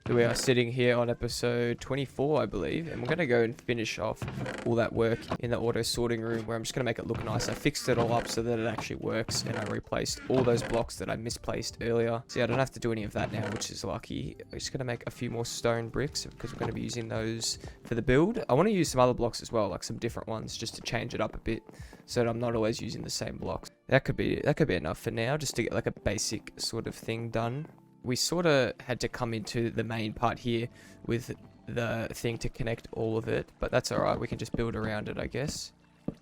We are sitting here on episode 24, I believe, and we're going to go and finish off all that work in the auto sorting room where I'm just going to make it look nice. I fixed it all up so that it actually works, and I replaced all those blocks that I misplaced earlier. So yeah, I don't have to do any of that now, which is lucky. I'm just going to make a few more stone bricks because we're going to be using those for the build. I want to use some other blocks as well, like some different ones, just to change it up a bit so that I'm not always using the same blocks. That could be enough for now, just to get like a basic sort of thing done. We sort of had to come into the main part here with the thing to connect all of it, but that's alright, we can just build around it, I guess.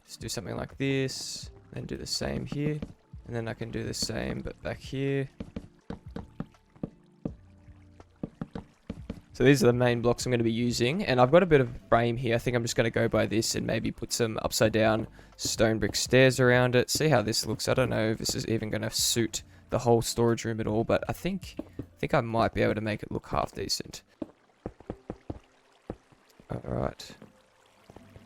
Just do something like this, then do the same here, and then I can do the same, but back here. So these are the main blocks I'm going to be using, and I've got a bit of a frame here. I think I'm just going to go by this and maybe put some upside down stone brick stairs around it. See how this looks. I don't know if this is even going to suit the whole storage room at all, but I think I might be able to make it look half decent. Alright.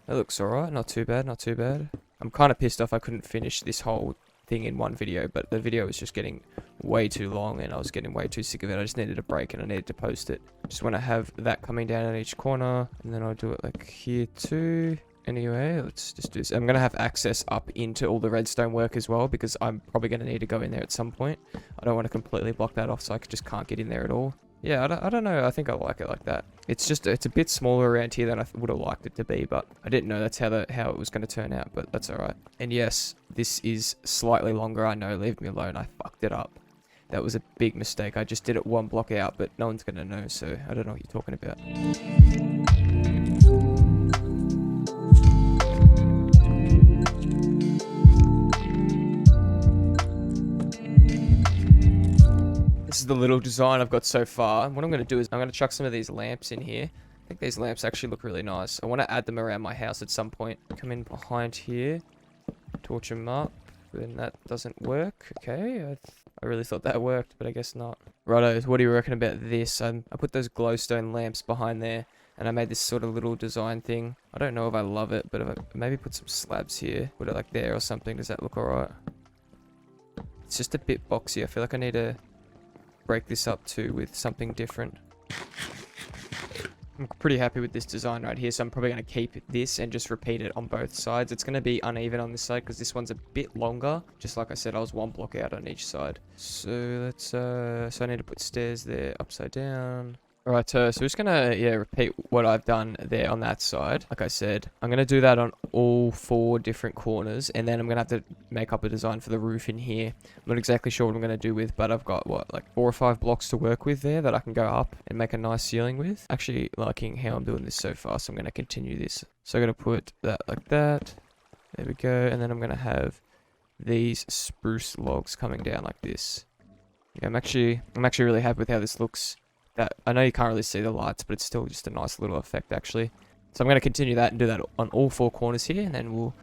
That looks alright, not too bad, not too bad. I'm kind of pissed off I couldn't finish this whole thing in one video, but the video was just getting way too long and I was getting way too sick of it. I just needed a break and I needed to post it. Just want to have that coming down in each corner, and then I'll do it like here too. Anyway, let's just do this. I'm going to have access up into all the redstone work as well, because I'm probably going to need to go in there at some point. I don't want to completely block that off so I just can't get in there at all. Yeah, I don't know. I think I like it like that. It's a bit smaller around here than I would have liked it to be, but I didn't know that's how it was going to turn out, but that's alright. And yes, this is slightly longer. I know, leave me alone. I fucked it up. That was a big mistake. I just did it one block out, but no one's going to know, so I don't know what you're talking about. This is the little design I've got so far. What I'm going to do is I'm going to chuck some of these lamps in here. I think these lamps actually look really nice. I want to add them around my house at some point. Come in behind here, torch them up, then that doesn't work. Okay, I really thought that worked, but I guess not. Righto, what do you reckon about this? I put those glowstone lamps behind there, and I made this sort of little design thing. I don't know if I love it, but if I maybe put some slabs here, put it like there or something, does that look alright? It's just a bit boxy. I feel like I need to break this up too with something different. I'm pretty happy with this design right here, so I'm probably going to keep this and just repeat it on both sides. It's going to be uneven on this side because this one's a bit longer. Just like I said, I was one block out on each side. So let's so I need to put stairs there upside down. Alright, so we're just gonna repeat what I've done there on that side. Like I said, I'm gonna do that on all 4 different corners, and then I'm gonna have to make up a design for the roof in here. I'm not exactly sure what I'm gonna do with, but I've got like 4 or 5 blocks to work with there that I can go up and make a nice ceiling with. Actually liking how I'm doing this so far, so I'm gonna continue this. So I'm gonna put that like that. There we go, and then I'm gonna have these spruce logs coming down like this. Yeah, I'm actually really happy with how this looks. I know you can't really see the lights, but it's still just a nice little effect actually. So I'm going to continue that and do that on all 4 corners here, and then we'll...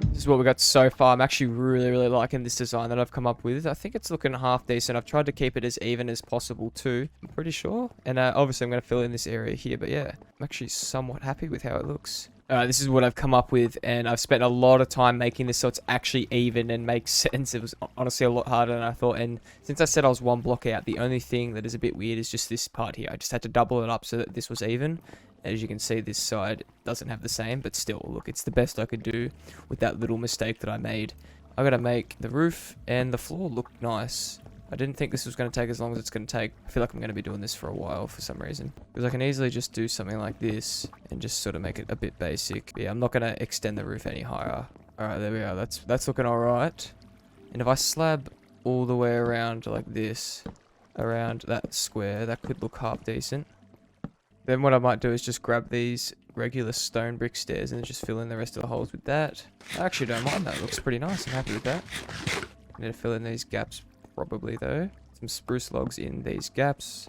This is what we got so far. I'm actually really liking this design that I've come up with. I think it's looking half decent. I've tried to keep it as even as possible too, I'm pretty sure. And obviously I'm going to fill in this area here, but yeah, I'm actually somewhat happy with how it looks. This is what I've come up with, and I've spent a lot of time making this so it's actually even and makes sense. It was honestly a lot harder than I thought, and since I said I was one block out, the only thing that is a bit weird is just this part here. I just had to double it up so that this was even. As you can see, this side doesn't have the same, but still, look, it's the best I could do with that little mistake that I made. I gotta make the roof and the floor look nice. I didn't think this was going to take as long as it's going to take. I feel like I'm going to be doing this for a while for some reason. Because I can easily just do something like this and just sort of make it a bit basic. But yeah, I'm not going to extend the roof any higher. Alright, there we are. That's looking alright. And if I slab all the way around like this, around that square, that could look half decent. Then what I might do is just grab these regular stone brick stairs and just fill in the rest of the holes with that. I actually don't mind that. It looks pretty nice. I'm happy with that. I need to fill in these gaps probably though. Some spruce logs in these gaps.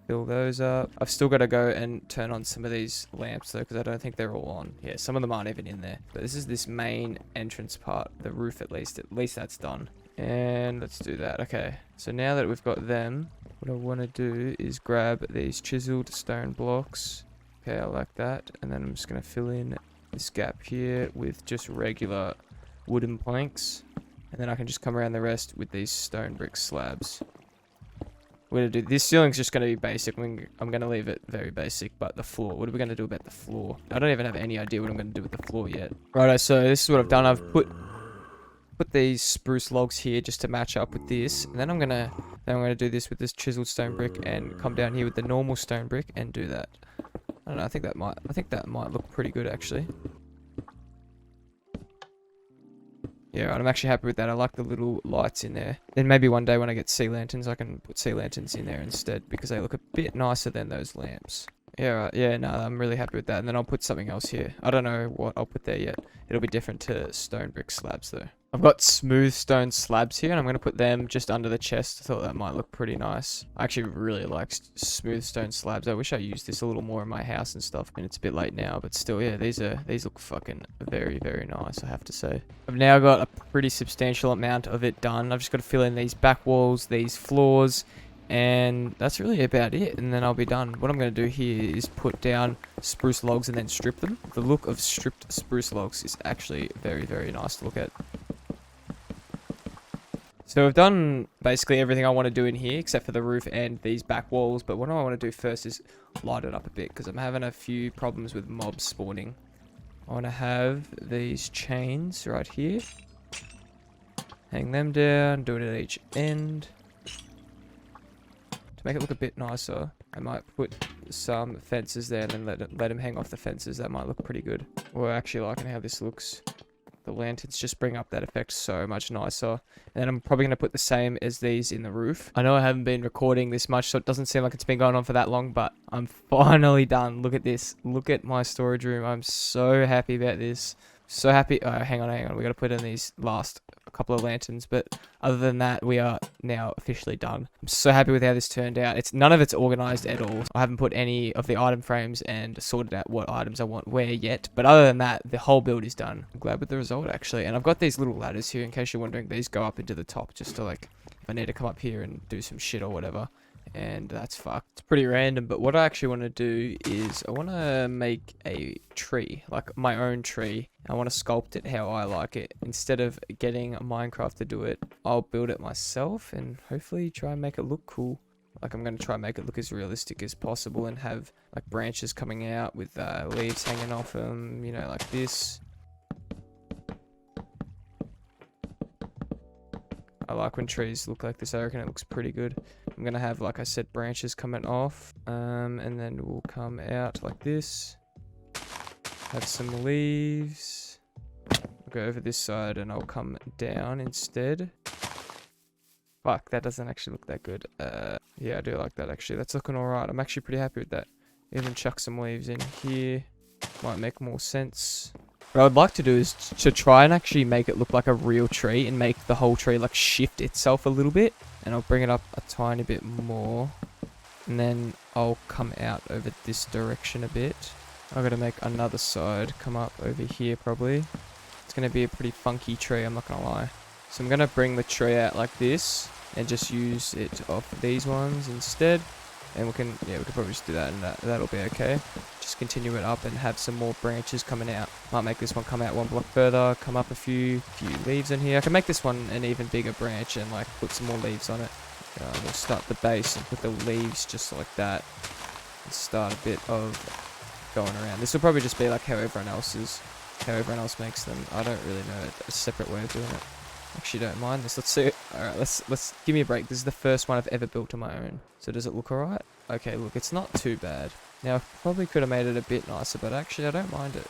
Fill those up. I've still got to go and turn on some of these lamps though, because I don't think they're all on. Yeah, some of them aren't even in there. But this is this main entrance part, the roof at least. At least that's done. And let's do that. Okay, so now that we've got them, what I want to do is grab these chiseled stone blocks. Okay, I like that. And then I'm just going to fill in this gap here with just regular wooden planks. And then I can just come around the rest with these stone brick slabs. We're gonna do this ceiling's just gonna be basic. I'm gonna leave it very basic, but the floor. What are we gonna do about the floor? I don't even have any idea what I'm gonna do with the floor yet. Righto, so this is what I've done. I've put these spruce logs here just to match up with this, and then I'm gonna do this with this chiseled stone brick and come down here with the normal stone brick and do that. I don't know. I think that might look pretty good actually. Yeah, I'm actually happy with that. I like the little lights in there. Then maybe one day when I get sea lanterns, I can put sea lanterns in there instead because they look a bit nicer than those lamps. Yeah, right. Yeah, no, I'm really happy with that. And then I'll put something else here. I don't know what I'll put there yet. It'll be different to stone brick slabs though. I've got smooth stone slabs here and I'm going to put them just under the chest. I thought that might look pretty nice. I actually really like smooth stone slabs. I wish I used this a little more in my house and stuff. I mean, it's a bit late now, but still, yeah, these look fucking very, very nice, I have to say. I've now got a pretty substantial amount of it done. I've just got to fill in these back walls, these floors, and that's really about it, and then I'll be done. What I'm going to do here is put down spruce logs and then strip them. The look of stripped spruce logs is actually very, very nice to look at. So I've done basically everything I want to do in here except for the roof and these back walls, but what I want to do first is light it up a bit because I'm having a few problems with mobs spawning. I want to have these chains right here. Hang them down, do it at each end. To make it look a bit nicer, I might put some fences there and then let them hang off the fences. That might look pretty good. We're actually liking how this looks. The lanterns just bring up that effect so much nicer. And then I'm probably going to put the same as these in the roof. I know I haven't been recording this much, so it doesn't seem like it's been going on for that long, but I'm finally done. Look at this. Look at my storage room. I'm so happy about this. So happy. Oh, hang on. We got to put in these last couple of lanterns, but other than that, we are now officially done. I'm so happy with how this turned out. None of it's organized at all. I haven't put any of the item frames and sorted out what items I want where yet, but other than that, the whole build is done. I'm glad with the result actually, and I've got these little ladders here in case you're wondering. These go up into the top just to like if I need to come up here and do some shit or whatever. And that's fucked. It's pretty random, but what I actually want to do is I want to make a tree, like my own tree. I want to sculpt it how I like it. Instead of getting Minecraft to do it, I'll build it myself and hopefully try and make it look cool. Like I'm going to try and make it look as realistic as possible and have like branches coming out with leaves hanging off them, you know, like this. I like when trees look like this. I reckon it looks pretty good. I'm going to have, like I said, branches coming off. And then we'll come out like this. Have some leaves. I'll go over this side and I'll come down instead. Fuck, that doesn't actually look that good. Yeah, I do like that actually. That's looking alright. I'm actually pretty happy with that. Even chuck some leaves in here. Might make more sense. What I'd like to do is to try and actually make it look like a real tree and make the whole tree like shift itself a little bit. And I'll bring it up a tiny bit more. And then I'll come out over this direction a bit. I've got to make another side come up over here probably. It's going to be a pretty funky tree, I'm not going to lie. So I'm going to bring the tree out like this and just use it off these ones instead. And we can probably just do that and that'll be okay. Just continue it up and have some more branches coming out. Might make this one come out one block further, come up a few leaves in here. I can make this one an even bigger branch and like put some more leaves on it. We'll start the base and put the leaves just like that. And start a bit of going around. This will probably just be like how everyone else makes them. I don't really know a separate way of doing it. Actually don't mind this. Let's see it. Alright, let's give me a break. This is the first one I've ever built on my own. So does it look alright? Okay, look, it's not too bad. Now I probably could have made it a bit nicer, but actually I don't mind it.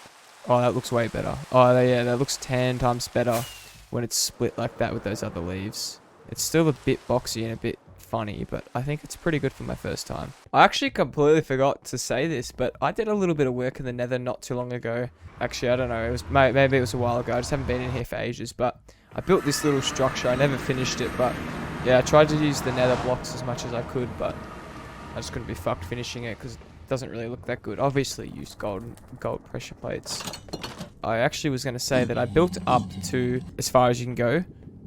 Oh, that looks way better. Oh yeah, that looks 10 times better when it's split like that with those other leaves. It's still a bit boxy and a bit funny, but I think it's pretty good for my first time. I actually completely forgot to say this, but I did a little bit of work in the nether not too long ago. Actually, I don't know. It was maybe it was a while ago. I just haven't been in here for ages, but I built this little structure. I never finished it, but yeah, I tried to use the nether blocks as much as I could, but I just couldn't be fucked finishing it because it doesn't really look that good. Obviously, used gold pressure plates. I actually was going to say that I built up to as far as you can go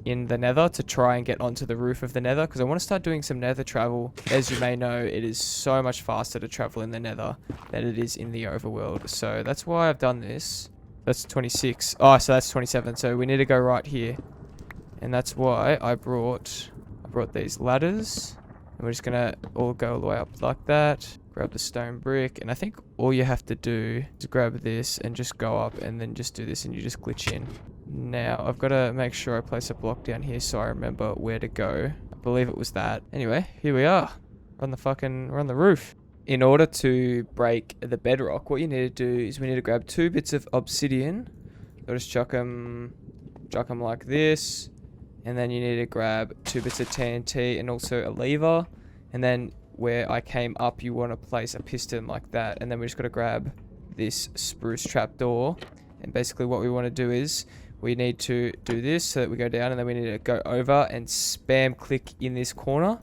in the nether to try and get onto the roof of the nether because I want to start doing some nether travel. As you may know, it is so much faster to travel in the nether than it is in the overworld. So that's why I've done this. That's 26. Oh, so that's 27. So we need to go right here. And that's why I brought these ladders. And we're just gonna all go all the way up like that. Grab the stone brick. And I think all you have to do is grab this and just go up and then just do this and you just glitch in. Now, I've got to make sure I place a block down here so I remember where to go. I believe it was that. Anyway, here we are. We're on the roof. In order to break the bedrock, what you need to do is we need to grab 2 bits of obsidian. So just chuck them like this. And then you need to grab 2 bits of TNT and also a lever. And then where I came up, you want to place a piston like that. And then we just got to grab this spruce trapdoor. And basically what we want to do is we need to do this so that we go down, and then we need to go over and spam click in this corner.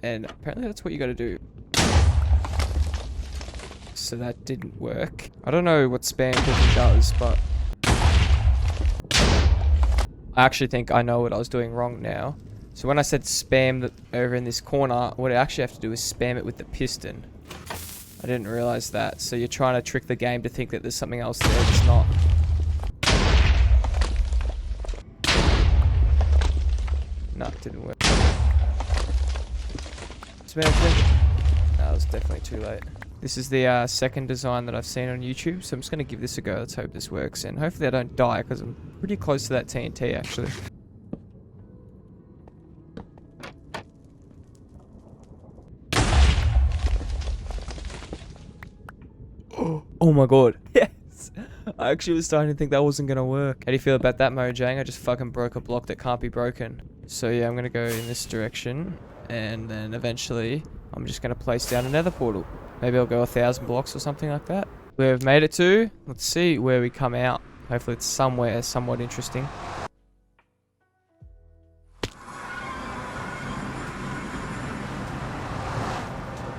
And apparently that's what you got to do. So that didn't work. I don't know what spam clicking does, but I actually think I know what I was doing wrong now. So when I said spam over in this corner, what I actually have to do is spam it with the piston. I didn't realize that. So you're trying to trick the game to think that there's something else there. It's not. No, it didn't work. Spam click. That was definitely too late. This is the second design that I've seen on YouTube, so I'm just going to give this a go. Let's hope this works, and hopefully I don't die, because I'm pretty close to that TNT, actually. Oh my god. Yes! I actually was starting to think that wasn't going to work. How do you feel about that, Mojang? I just fucking broke a block that can't be broken. So yeah, I'm going to go in this direction, and then eventually I'm just going to place down another portal. Maybe I'll go 1,000 blocks or something like that. We've made it to. Let's see where we come out. Hopefully it's somewhere somewhat interesting.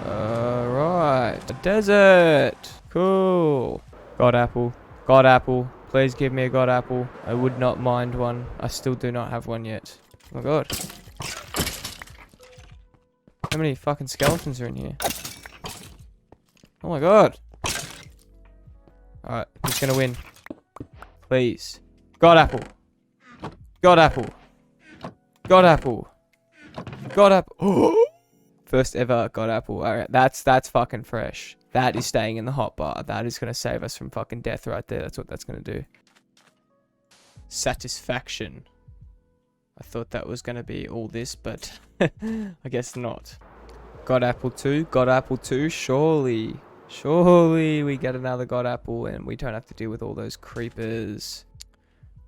Alright. A desert. Cool. God apple. God apple. Please give me a god apple. I would not mind one. I still do not have one yet. Oh my god. How many fucking skeletons are in here? Oh my god. Alright, who's gonna win? Please. God apple. God apple. God apple. God apple. First ever god apple. Alright, that's fucking fresh. That is staying in the hot bar. That is gonna save us from fucking death right there. That's what that's gonna do. Satisfaction. I thought that was gonna be all this, but I guess not. God apple 2. God apple 2. Surely. Surely we get another god apple and we don't have to deal with all those creepers.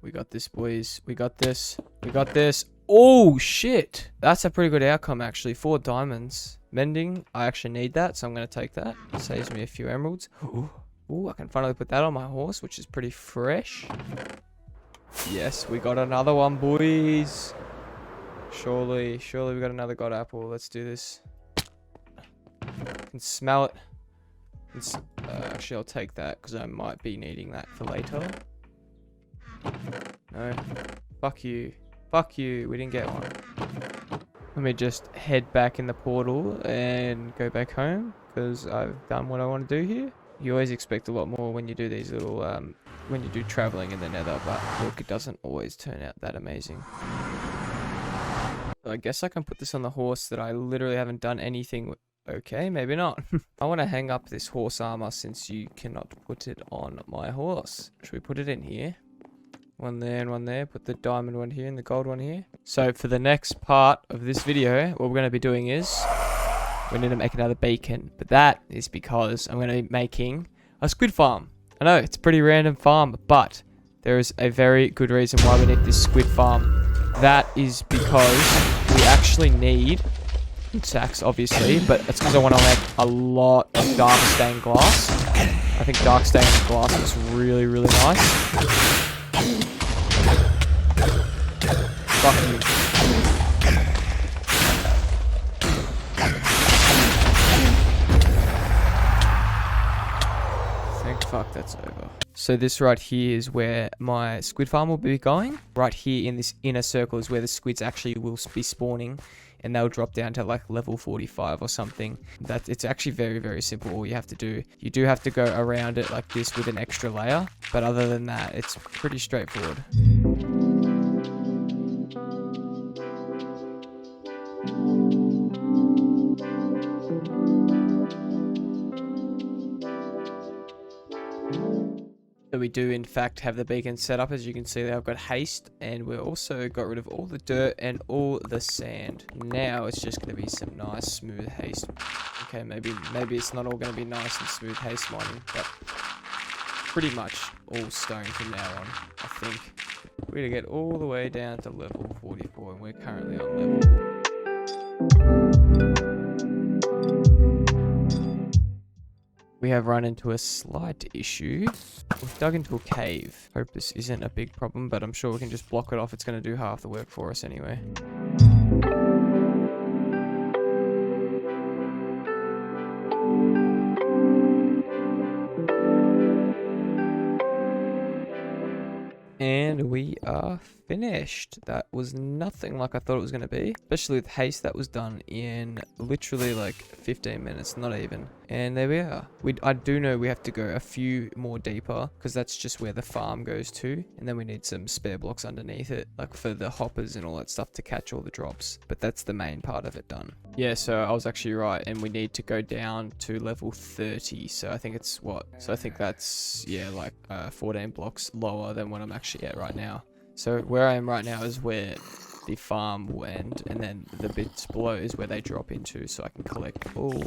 We got this, boys. We got this. We got this. Oh, shit. That's a pretty good outcome, actually. 4 diamonds. Mending. I actually need that, so I'm going to take that. Saves me a few emeralds. Ooh, I can finally put that on my horse, which is pretty fresh. Yes, we got another one, boys. Surely we got another god apple. Let's do this. I can smell it. Actually, I'll take that because I might be needing that for later. No. Fuck you. Fuck you. We didn't get one. Let me just head back in the portal and go back home because I've done what I want to do here. You always expect a lot more when you do these little, when you do traveling in the nether, but look, it doesn't always turn out that amazing. I guess I can put this on the horse that I literally haven't done anything with. Okay, maybe not. I want to hang up this horse armor since you cannot put it on my horse. Should we put it in here? One there and one there. Put the diamond one here and the gold one here. So for the next part of this video, what we're going to be doing is we need to make another beacon. But that is because I'm going to be making a squid farm. I know, it's a pretty random farm, but there is a very good reason why we need this squid farm. That is because we actually need sacks, obviously, but it's because I want to make a lot of dark stained glass. I think dark stained glass is really, really nice. Fuck you. Thank fuck that's over. So this right here is where my squid farm will be going. Right here in this inner circle is where the squids actually will be spawning and they'll drop down to like level 45 or something. It's actually very, very simple. All you have to do, you do have to go around it like this with an extra layer, but other than that, it's pretty straightforward. So we do in fact have the beacon set up. As you can see there, I've got haste, and we also got rid of all the dirt and all the sand. Now it's just going to be some nice smooth haste. Okay, maybe it's not all going to be nice and smooth haste mining, but pretty much all stone from now on. I think we're going to get all the way down to level 44, and we're currently on level. We have run into a slight issue. We've dug into a cave. Hope this isn't a big problem, but I'm sure we can just block it off. It's going to do half the work for us anyway. And we are finished. That was nothing like I thought it was going to be. Especially with haste, that was done in literally like 15 minutes, not even. And there we are. I do know we have to go a few more deeper, because that's just where the farm goes to. And then we need some spare blocks underneath it, like for the hoppers and all that stuff to catch all the drops. But that's the main part of it done. Yeah, so I was actually right. And we need to go down to level 30. So I think it's what? So I think that's, yeah, like 14 blocks lower than what I'm actually at right now. So where I am right now is where the farm will end, and then the bits below is where they drop into, so I can collect all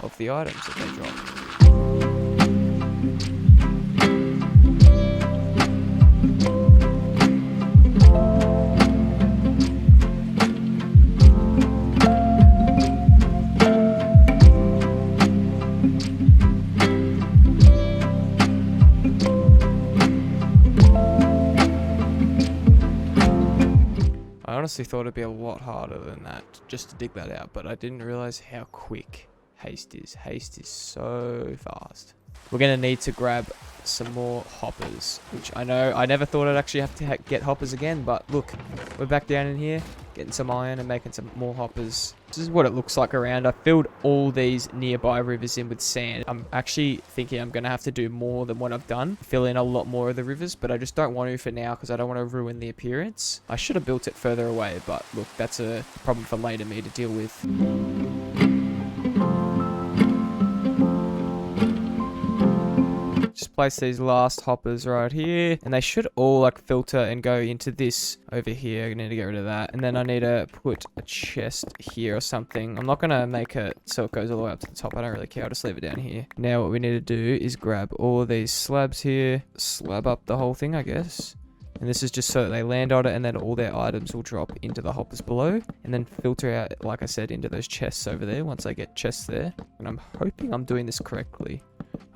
of the items that they drop. I honestly thought it'd be a lot harder than that just to dig that out, but I didn't realize how quick haste is. Haste is so fast. We're going to need to grab some more hoppers, which I know I never thought I'd actually have to get hoppers again, but look, we're back down in here, getting some iron and making some more hoppers. This is what it looks like around. I filled all these nearby rivers in with sand. I'm actually thinking I'm going to have to do more than what I've done, fill in a lot more of the rivers, but I just don't want to for now because I don't want to ruin the appearance. I should have built it further away, but look, that's a problem for later me to deal with. Just place these last hoppers right here, and they should all like filter and go into this over here. I need to get rid of that, and then I need to put a chest here or something. I'm not gonna make it so it goes all the way up to the top. I don't really care. I'll just leave it down here. Now what we need to do is grab all of these slabs here, slab up the whole thing, I guess. And this is just so that they land on it, and then all their items will drop into the hoppers below, and then filter out, like I said, into those chests over there once I get chests there. And I'm hoping I'm doing this correctly.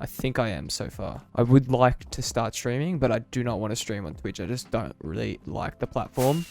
I think I am so far. I would like to start streaming, but I do not want to stream on Twitch. I just don't really like the platform.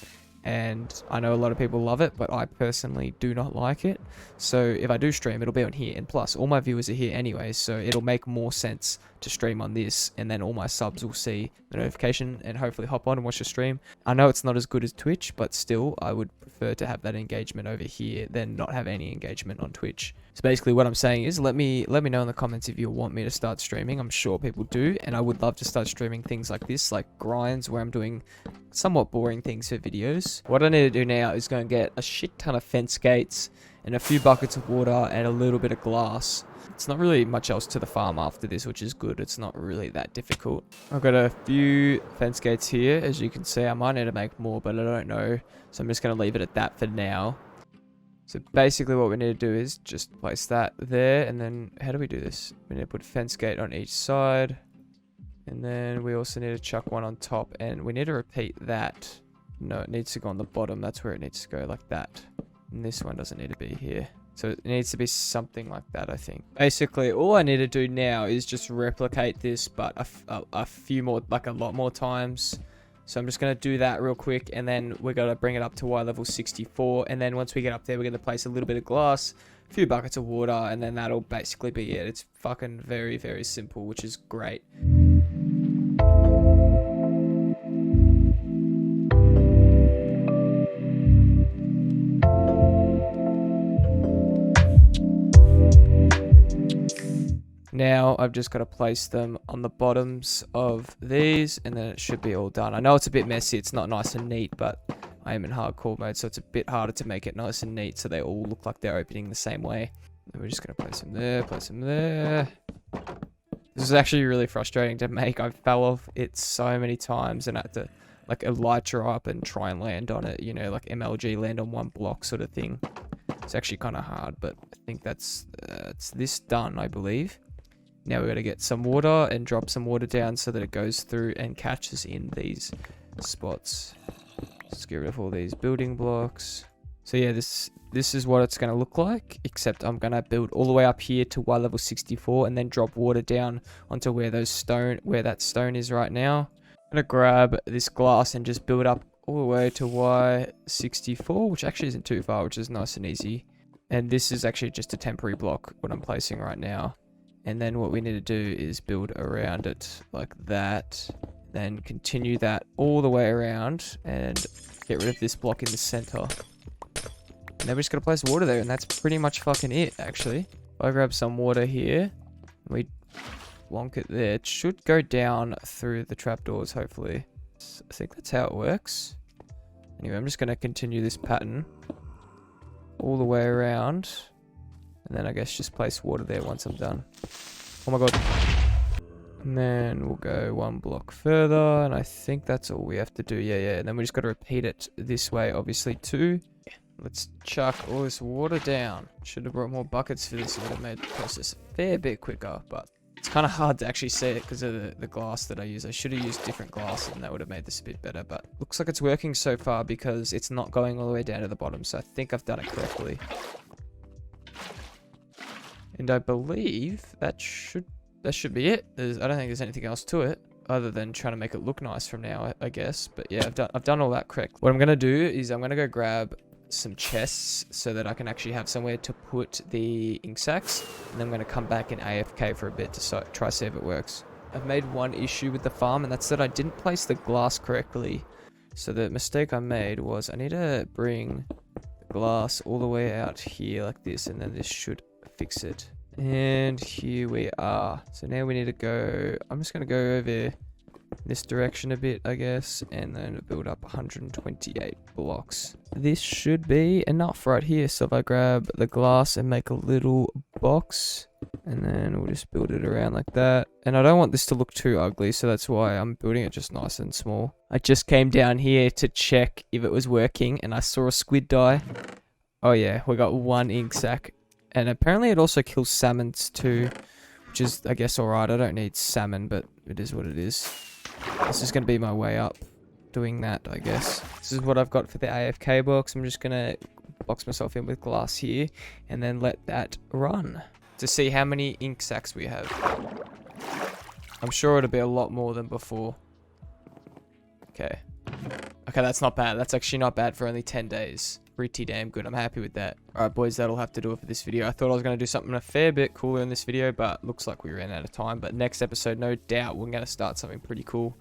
And I know a lot of people love it, but I personally do not like it. So if I do stream, it'll be on here. And plus, all my viewers are here anyway, so it'll make more sense to stream on this. And then all my subs will see the notification and hopefully hop on and watch the stream. I know it's not as good as Twitch, but still, I would prefer to have that engagement over here than not have any engagement on Twitch. So basically what I'm saying is let me know in the comments if you want me to start streaming. I'm sure people do, and I would love to start streaming things like this, like grinds where I'm doing somewhat boring things for videos. What I need to do now is go and get a shit ton of fence gates and a few buckets of water and a little bit of glass. It's not really much else to the farm after this, which is good. It's not really that difficult. I've got a few fence gates here. As you can see, I might need to make more, but I don't know. So I'm just going to leave it at that for now. So basically what we need to do is just place that there, and then how do we do this? We need to put a fence gate on each side, and then we also need to chuck one on top, and we need to repeat that. No, it needs to go on the bottom. That's where it needs to go, like that. And this one doesn't need to be here. So it needs to be something like that, I think. Basically, all I need to do now is just replicate this, but a few more, like a lot more times. So I'm just going to do that real quick, and then we're going to bring it up to Y level 64. And then once we get up there, we're going to place a little bit of glass, a few buckets of water, and then that'll basically be it. It's fucking very, very simple, which is great. now I've just got to place them on the bottoms of these, and then it should be all done. I know it's a bit messy, it's not nice and neat, but I am in hardcore mode, so it's a bit harder to make it nice and neat so they all look like they're opening the same way. And we're just going to place them there, place them there. This is actually really frustrating to make. I fell off it so many times and had to like elytra up and try and land on it, you know, like MLG, land on one block sort of thing. It's actually kind of hard, but I think that's it's this done, I believe. Now we're going to get some water and drop some water down so that it goes through and catches in these spots. Let's get rid of all these building blocks. So yeah, this is what it's going to look like, except I'm going to build all the way up here to Y level 64 and then drop water down onto where that stone is right now. I'm going to grab this glass and just build up all the way to Y64, which actually isn't too far, which is nice and easy. And this is actually just a temporary block, what I'm placing right now. And then what we need to do is build around it like that. Then continue that all the way around and get rid of this block in the center. And then we're just going to place water there, and that's pretty much fucking it, actually. If I grab some water here, we plonk it there. It should go down through the trapdoors, hopefully. I think that's how it works. Anyway, I'm just going to continue this pattern all the way around. And then I guess just place water there once I'm done. Oh my god. And then we'll go one block further, and I think that's all we have to do. Yeah. And then we just got to repeat it this way, obviously, too. Let's chuck all this water down. Should have brought more buckets for this. It would have made the process a fair bit quicker, but it's kind of hard to actually see it because of the glass that I use. I should have used different glass, and that would have made this a bit better, but looks like it's working so far because it's not going all the way down to the bottom, so I think I've done it correctly. And I believe that should be it. I don't think there's anything else to it other than trying to make it look nice from now, I guess. But yeah, I've done all that correct. What I'm going to do is I'm going to go grab some chests so that I can actually have somewhere to put the ink sacs, and then I'm going to come back in AFK for a bit to try see if it works. I've made one issue with the farm, and that's that I didn't place the glass correctly. So the mistake I made was I need to bring the glass all the way out here like this, and then this should fix it. And here we are. So now we need to go, I'm just going to go over this direction a bit, I guess, and then build up 128 blocks. This should be enough right here. So if I grab the glass and make a little box, and then we'll just build it around like that. And I don't want this to look too ugly, so that's why I'm building it just nice and small. I just came down here to check if it was working, and I saw a squid die. Oh yeah, we got one ink sac. And apparently it also kills salmons too, which is, I guess, alright. I don't need salmon, but it is what it is. This is going to be my way up doing that, I guess. This is what I've got for the AFK box. I'm just going to box myself in with glass here and then let that run to see how many ink sacs we have. I'm sure it'll be a lot more than before. Okay. Okay, that's not bad. That's actually not bad for only 10 days. Pretty damn good. I'm happy with that. Alright, boys, that'll have to do it for this video. I thought I was going to do something a fair bit cooler in this video, but looks like we ran out of time. But next episode, no doubt, we're going to start something pretty cool.